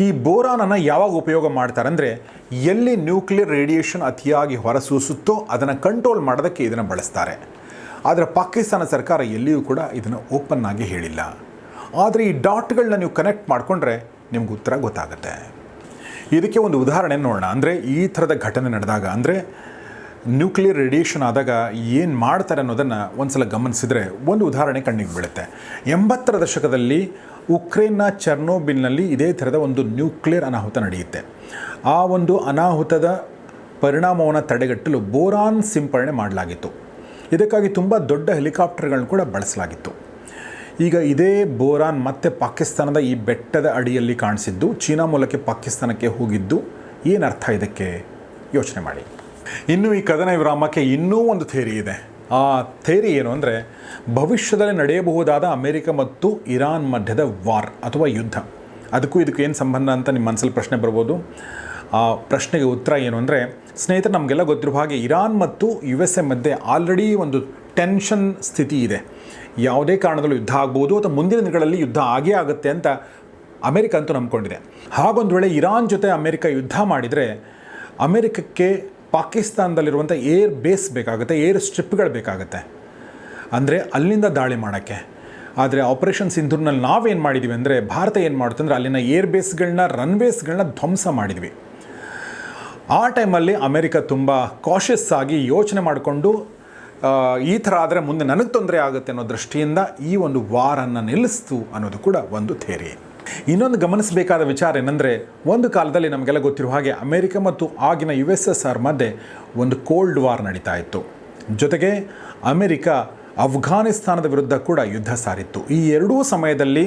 ಈ ಬೋರಾನನ್ನು ಯಾವಾಗ ಉಪಯೋಗ ಮಾಡ್ತಾರೆ ಅಂದರೆ ಎಲ್ಲಿ ನ್ಯೂಕ್ಲಿಯರ್ ರೇಡಿಯೇಷನ್ ಅತಿಯಾಗಿ ಹೊರಸೂಸುತ್ತೋ ಅದನ್ನು ಕಂಟ್ರೋಲ್ ಮಾಡೋದಕ್ಕೆ ಇದನ್ನು ಬಳಸ್ತಾರೆ. ಆದರೆ ಪಾಕಿಸ್ತಾನ ಸರ್ಕಾರ ಎಲ್ಲಿಯೂ ಕೂಡ ಇದನ್ನು ಓಪನ್ ಆಗಿ ಹೇಳಿಲ್ಲ. ಆದರೆ ಈ ಡಾಟ್ಗಳನ್ನ ನೀವು ಕನೆಕ್ಟ್ ಮಾಡಿಕೊಂಡ್ರೆ ನಿಮ್ಗೆ ಉತ್ತರ ಗೊತ್ತಾಗುತ್ತೆ. ಇದಕ್ಕೆ ಒಂದು ಉದಾಹರಣೆ ನೋಡೋಣ. ಅಂದರೆ ಈ ಥರದ ಘಟನೆ ನಡೆದಾಗ, ಅಂದರೆ ನ್ಯೂಕ್ಲಿಯರ್ ರೇಡಿಯೇಷನ್ ಆದಾಗ ಏನು ಮಾಡ್ತಾರೆ ಅನ್ನೋದನ್ನು ಒಂದು ಸಲ ಗಮನಿಸಿದರೆ ಒಂದು ಉದಾಹರಣೆ ಕಣ್ಣಿಗೆ ಬೀಳುತ್ತೆ. 80ರ ದಶಕದಲ್ಲಿ ಉಕ್ರೇನ್ನ ಚೆರ್ನೋಬಿಲ್ನಲ್ಲಿ ಇದೇ ಥರದ ಒಂದು ನ್ಯೂಕ್ಲಿಯರ್ ಅನಾಹುತ ನಡೆಯುತ್ತೆ. ಆ ಒಂದು ಅನಾಹುತದ ಪರಿಣಾಮವನ್ನು ತಡೆಗಟ್ಟಲು ಬೋರಾನ್ ಸಿಂಪರಣೆ ಮಾಡಲಾಗಿತ್ತು. ಇದಕ್ಕಾಗಿ ತುಂಬ ದೊಡ್ಡ ಹೆಲಿಕಾಪ್ಟರ್ಗಳನ್ನು ಕೂಡ ಬಳಸಲಾಗಿತ್ತು. ಈಗ ಇದೇ ಬೋರಾನ್ ಮತ್ತೆ ಪಾಕಿಸ್ತಾನದ ಈ ಬೆಟ್ಟದ ಅಡಿಯಲ್ಲಿ ಕಾಣಿಸಿದ್ದು, ಚೀನಾ ಮೂಲಕ ಪಾಕಿಸ್ತಾನಕ್ಕೆ ಹೋಗಿದ್ದು. ಏನರ್ಥ ಇದಕ್ಕೆ ಯೋಚನೆ ಮಾಡಿ. ಇನ್ನು ಈ ಕದನ ವಿರಾಮಕ್ಕೆ ಇನ್ನೂ ಒಂದು ಥೇರಿ ಇದೆ. ಆ ಥೇರಿ ಏನು ಅಂದರೆ, ಭವಿಷ್ಯದಲ್ಲಿ ನಡೆಯಬಹುದಾದ ಅಮೆರಿಕ ಮತ್ತು ಇರಾನ್ ಮಧ್ಯದ ವಾರ್ ಅಥವಾ ಯುದ್ಧ, ಅದಕ್ಕೂ ಇದಕ್ಕೂ ಏನು ಸಂಬಂಧ ಅಂತ ನಿಮ್ಮ ಮನಸ್ಸಲ್ಲಿ ಪ್ರಶ್ನೆ ಬರ್ಬೋದು. ಆ ಪ್ರಶ್ನೆಗೆ ಉತ್ತರ ಏನು ಅಂದರೆ, ಸ್ನೇಹಿತರೆ, ನಮಗೆಲ್ಲ ಗೊತ್ತಿರುವ ಹಾಗೆ ಇರಾನ್ ಮತ್ತು USA ಮಧ್ಯೆ ಆಲ್ರೆಡಿ ಒಂದು ಟೆನ್ಷನ್ ಸ್ಥಿತಿ ಇದೆ. ಯಾವುದೇ ಕಾರಣದಲ್ಲೂ ಯುದ್ಧ ಆಗ್ಬೋದು ಅಥವಾ ಮುಂದಿನ ದಿನಗಳಲ್ಲಿ ಯುದ್ಧ ಆಗೇ ಆಗುತ್ತೆ ಅಂತ ಅಮೆರಿಕ ಅಂತೂ ನಂಬ್ಕೊಂಡಿದೆ. ಹಾಗೊಂದು ವೇಳೆ ಇರಾನ್ ಜೊತೆ ಅಮೆರಿಕ ಯುದ್ಧ ಮಾಡಿದರೆ ಅಮೆರಿಕಕ್ಕೆ ಪಾಕಿಸ್ತಾನದಲ್ಲಿರುವಂಥ ಏರ್ ಬೇಸ್ ಬೇಕಾಗುತ್ತೆ, ಏರ್ ಸ್ಟ್ರಿಪ್ಗಳು ಬೇಕಾಗುತ್ತೆ, ಅಂದರೆ ಅಲ್ಲಿಂದ ದಾಳಿ ಮಾಡೋಕ್ಕೆ. ಆದರೆ ಆಪರೇಷನ್ ಸಿಂಧೂರ್ನಲ್ಲಿ ನಾವೇನು ಮಾಡಿದ್ವಿ ಅಂದರೆ, ಭಾರತ ಏನು ಮಾಡುತ್ತೆ ಅಂದರೆ ಅಲ್ಲಿನ ಏರ್ ಬೇಸ್ಗಳನ್ನ, ರನ್ವೇಸ್ಗಳನ್ನ ಧ್ವಂಸ ಮಾಡಿದ್ವಿ. ಆ ಟೈಮಲ್ಲಿ ಅಮೆರಿಕ ತುಂಬ ಕಾಷಿಯಸ್ ಆಗಿ ಯೋಚನೆ ಮಾಡಿಕೊಂಡು ಈ ಥರ ಆದರೆ ಮುಂದೆ ನನಗೆ ತೊಂದರೆ ಆಗುತ್ತೆ ಅನ್ನೋ ದೃಷ್ಟಿಯಿಂದ ಈ ಒಂದು ವಾರನ್ನು ನಿಲ್ಲಿಸ್ತು ಅನ್ನೋದು ಕೂಡ ಒಂದು ಥೇರಿ. ಇನ್ನೊಂದು ಗಮನಿಸಬೇಕಾದ ವಿಚಾರ ಏನಂದರೆ, ಒಂದು ಕಾಲದಲ್ಲಿ ನಮಗೆಲ್ಲ ಗೊತ್ತಿರುವ ಹಾಗೆ ಅಮೆರಿಕ ಮತ್ತು ಆಗಿನ USSR ಮಧ್ಯೆ ಒಂದು ಕೋಲ್ಡ್ ವಾರ್ ನಡೀತಾ ಇತ್ತು. ಜೊತೆಗೆ ಅಮೆರಿಕ ಅಫ್ಘಾನಿಸ್ತಾನದ ವಿರುದ್ಧ ಕೂಡ ಯುದ್ಧ ಸಾರಿತ್ತು. ಈ ಎರಡೂ ಸಮಯದಲ್ಲಿ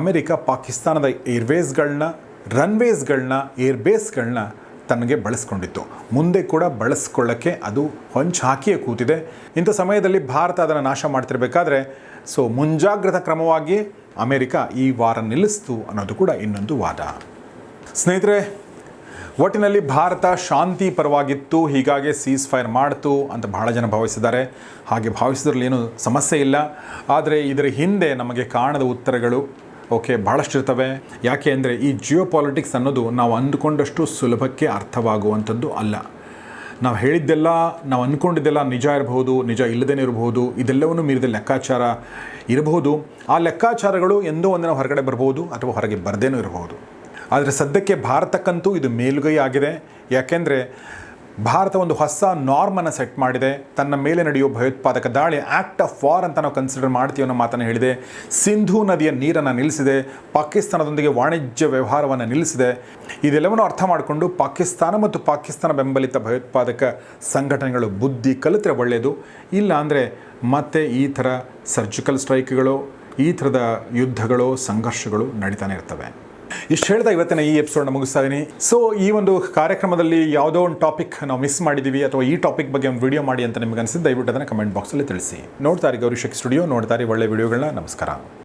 ಅಮೆರಿಕ ಪಾಕಿಸ್ತಾನದ ಏರ್ವೇಸ್ಗಳನ್ನ, ರನ್ವೇಸ್ಗಳನ್ನ, ಏರ್ಬೇಸ್ಗಳನ್ನ ತನಗೆ ಬಳಸ್ಕೊಂಡಿತ್ತು. ಮುಂದೆ ಕೂಡ ಬಳಸ್ಕೊಳ್ಳೋಕ್ಕೆ ಅದು ಹೊಂಚು ಹಾಕಿಯೇ ಕೂತಿದೆ. ಇಂಥ ಸಮಯದಲ್ಲಿ ಭಾರತ ಅದನ್ನು ನಾಶ ಮಾಡ್ತಿರ್ಬೇಕಾದ್ರೆ ಮುಂಜಾಗ್ರತಾ ಕ್ರಮವಾಗಿ ಅಮೆರಿಕ ಈ ವಾರ ನಿಲ್ಲಿಸ್ತು ಅನ್ನೋದು ಕೂಡ ಇನ್ನೊಂದು ವಾದ. ಸ್ನೇಹಿತರೆ, ಒಟ್ಟಿನಲ್ಲಿ ಭಾರತ ಶಾಂತಿ ಪರವಾಗಿತ್ತು, ಹೀಗಾಗಿ ಸೀಸ್ ಫೈರ್ ಮಾಡ್ತು ಅಂತ ಬಹಳ ಜನ ಭಾವಿಸಿದ್ದಾರೆ. ಹಾಗೆ ಭಾವಿಸಿದ್ರಲ್ಲಿ ಏನೂ ಸಮಸ್ಯೆ ಇಲ್ಲ. ಆದರೆ ಇದರ ಹಿಂದೆ ನಮಗೆ ಕಾಣದ ಉತ್ತರಗಳು ಭಾಳಷ್ಟು ಇರ್ತವೆ. ಯಾಕೆ ಅಂದರೆ ಈ ಜಿಯೋಪಾಲಿಟಿಕ್ಸ್ ಅನ್ನೋದು ನಾವು ಅಂದುಕೊಂಡಷ್ಟು ಸುಲಭಕ್ಕೆ ಅರ್ಥವಾಗುವಂಥದ್ದು ಅಲ್ಲ. ನಾವು ಹೇಳಿದ್ದೆಲ್ಲ, ನಾವು ಅಂದ್ಕೊಂಡಿದ್ದೆಲ್ಲ ನಿಜ ಇರಬಹುದು, ನಿಜ ಇಲ್ಲದೇನೆ ಇರಬಹುದು, ಇದೆಲ್ಲವನ್ನು ಮೀರಿದ ಲೆಕ್ಕಾಚಾರ ಇರಬಹುದು. ಆ ಲೆಕ್ಕಾಚಾರಗಳು ಎಂದೋ ಒಂದಿನ ಹೊರಗಡೆ ಬರ್ಬೋದು ಅಥವಾ ಹೊರಗೆ ಬರದೇನೂ ಇರಬಹುದು. ಆದರೆ ಸದ್ಯಕ್ಕೆ ಭಾರತಕ್ಕಂತೂ ಇದು ಮೇಲುಗೈ ಆಗಿದೆ. ಯಾಕೆಂದರೆ ಭಾರತ ಒಂದು ಹೊಸ ನಾರ್ಮನ್ನು ಸೆಟ್ ಮಾಡಿದೆ. ತನ್ನ ಮೇಲೆ ನಡೆಯುವ ಭಯೋತ್ಪಾದಕ ದಾಳಿ ಆ್ಯಕ್ಟ್ ಆಫ್ ವಾರ್ ಅಂತ ನಾವು ಕನ್ಸಿಡರ್ ಮಾಡ್ತೀವಿ ಅನ್ನೋ ಮಾತನ್ನು ಹೇಳಿದೆ. ಸಿಂಧೂ ನದಿಯ ನೀರನ್ನು ನಿಲ್ಲಿಸಿದೆ. ಪಾಕಿಸ್ತಾನದೊಂದಿಗೆ ವಾಣಿಜ್ಯ ವ್ಯವಹಾರವನ್ನು ನಿಲ್ಲಿಸಿದೆ. ಇದೆಲ್ಲವನ್ನು ಅರ್ಥ ಮಾಡಿಕೊಂಡು ಪಾಕಿಸ್ತಾನ ಮತ್ತು ಪಾಕಿಸ್ತಾನ ಬೆಂಬಲಿತ ಭಯೋತ್ಪಾದಕ ಸಂಘಟನೆಗಳು ಬುದ್ಧಿ ಕಲಿತರೆ ಒಳ್ಳೆಯದು. ಇಲ್ಲ ಅಂದರೆ ಮತ್ತೆ ಈ ಥರ ಸರ್ಜಿಕಲ್ ಸ್ಟ್ರೈಕ್ಗಳು, ಈ ಥರದ ಯುದ್ಧಗಳು, ಸಂಘರ್ಷಗಳು ನಡೀತಾನೆ ಇರ್ತವೆ. ಇಷ್ಟು ಹೇಳ್ತಾ ಇವತ್ತಿನ ಈ ಎಪಿಸೋಡ್ನ ಮುಗಿಸ್ತಾ ಇದ್ದೀನಿ. ಈ ಒಂದು ಕಾರ್ಯಕ್ರಮದಲ್ಲಿ ಯಾವುದೋ ಒಂದು ಟಾಪಿಕ್ ನಾವು ಮಿಸ್ ಮಾಡಿದ್ದೀವಿ ಅಥವಾ ಈ ಟಾಪಿಕ್ ಬಗ್ಗೆ ಒಂದು ವಿಡಿಯೋ ಮಾಡಿ ಅಂತ ನಿಮಗೆ ಅನಿಸಿದ್ದು ದಯವಿಟ್ಟು ಅದನ್ನು ಕಮೆಂಟ್ ಬಾಕ್ಸಲ್ಲಿ ತಿಳಿಸಿ. ನೋಡ್ತಾರೆ ಗೌರಿ ಶೆಟ್ಟಿ ಸ್ಟುಡಿಯೋ, ನೋಡ್ತಾರೆ ಒಳ್ಳೆ ವಿಡಿಯೋಗಳನ್ನ. ನಮಸ್ಕಾರ.